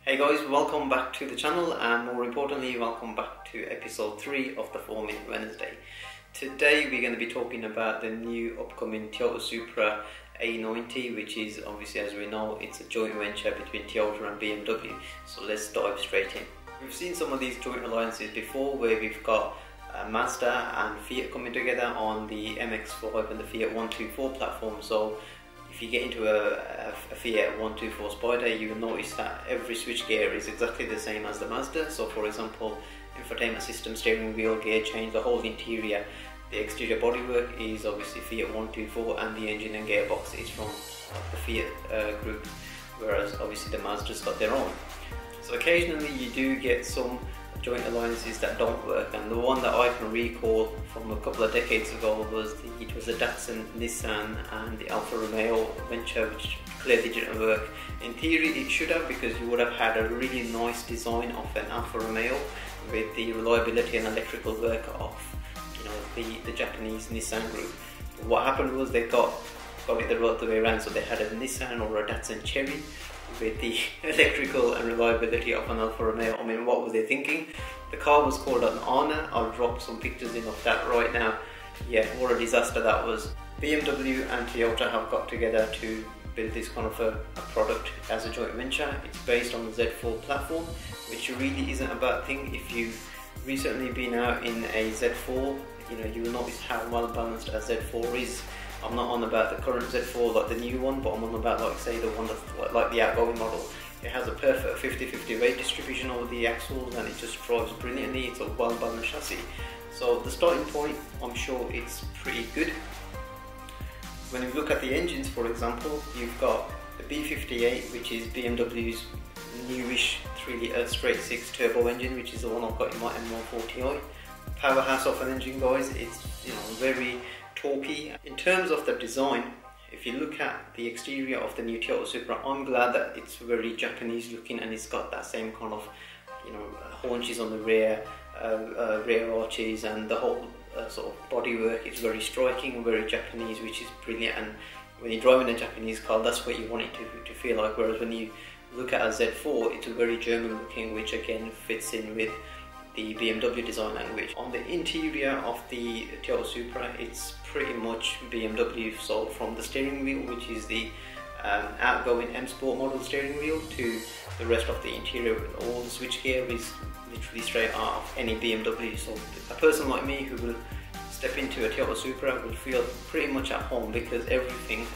Hey guys, welcome back to the channel, and more importantly welcome back to episode 3 of the 4-Minute Wednesday. Today we're going to be talking about the new upcoming Toyota Supra A90, which is obviously, as we know, it's a joint venture between Toyota and BMW. So let's dive straight in. We've seen some of these joint alliances before where we've got Mazda and Fiat coming together on the MX-5 and the Fiat 124 platform. So if you get into a Fiat 124 Spider, you will notice that every switchgear is exactly the same as the Mazda. So for example, infotainment system, steering wheel, gear change, the whole interior, the exterior bodywork is obviously Fiat 124, and the engine and gearbox is from the Fiat group, whereas obviously the Mazda's got their own. So occasionally you do get some joint alliances that don't work, and the one that I can recall from a couple of decades ago was it was a Datsun, Nissan and the Alfa Romeo venture, which clearly didn't work. In theory it should have, because you would have had a really nice design of an Alfa Romeo with the reliability and electrical work of the Japanese Nissan group. What happened was they got it the right way around, so they had a Nissan or a Datsun Cherry with the electrical and reliability of an Alfa Romeo. I mean, what was they thinking? The car was called an Honor. I'll drop some pictures in of that right now. Yeah, what a disaster that was. BMW and Toyota have got together to build this kind of a product as a joint venture. It's based on the Z4 platform, which really isn't a bad thing. If you've recently been out in a Z4, you will notice how well balanced a Z4 is. I'm not on about the current Z4 like the new one, but I'm on about, like, say, the one that's like the outgoing model. It has a perfect 50-50 weight distribution over the axles, and it just drives brilliantly. It's a well balanced chassis. So the starting point, I'm sure it's pretty good. When you look at the engines, for example, you've got the B58, which is BMW's newish 3-litre straight 6 turbo engine, which is the one I've got in my M140i. Powerhouse of an engine, guys. It's very torquey. In terms of the design, if you look at the exterior of the new Toyota Supra, I'm glad that it's very Japanese looking, and it's got that same kind of haunches on the rear arches, and the whole sort of bodywork is very striking and very Japanese, which is brilliant. And when you're driving a Japanese car, that's what you want it to feel like. Whereas when you look at a Z4, it's very German looking, which again fits in with the BMW design language. On the interior of the Toyota Supra, it's pretty much BMW. So from the steering wheel, which is the outgoing M Sport model steering wheel, to the rest of the interior, all the switchgear is literally straight out of any BMW. So a person like me who will step into a Toyota Supra will feel pretty much at home, because everything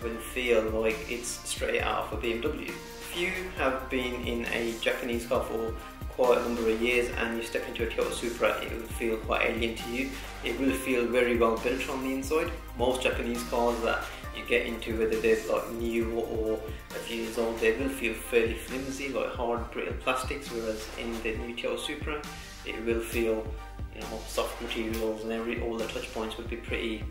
will feel like it's straight out of a BMW. If you have been in a Japanese car for quite a number of years and you step into a Toyota Supra, it will feel quite alien to you. It will feel very well built on the inside. Most Japanese cars that you get into, whether they're like new or a few years old, they will feel fairly flimsy, like hard brittle plastics, whereas in the new Toyota Supra it will feel soft materials, and all the touch points would be pretty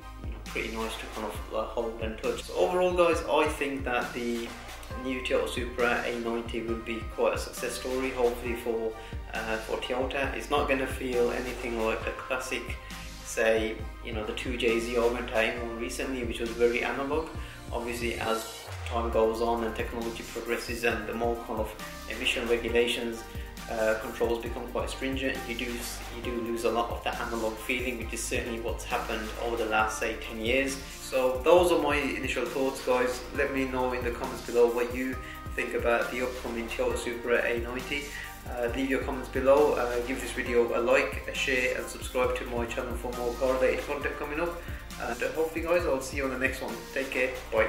nice to kind of hold and touch. So overall, guys, I think that the new Toyota Supra A90 will be quite a success story, hopefully for Toyota. It's not going to feel anything like the classic, say, the 2JZ I went out on recently, which was very analog. Obviously, as time goes on and technology progresses and the more kind of emission regulations controls become quite stringent, you do lose a lot of that analog feeling, which is certainly what's happened over the last, say, 10 years. So those are my initial thoughts, guys. Let me know in the comments below what you think about the upcoming Toyota Supra A90. Leave your comments below, give this video a like, a share, and subscribe to my channel for more car related content coming up. And hopefully, guys, I'll see you on the next one. Take care, bye.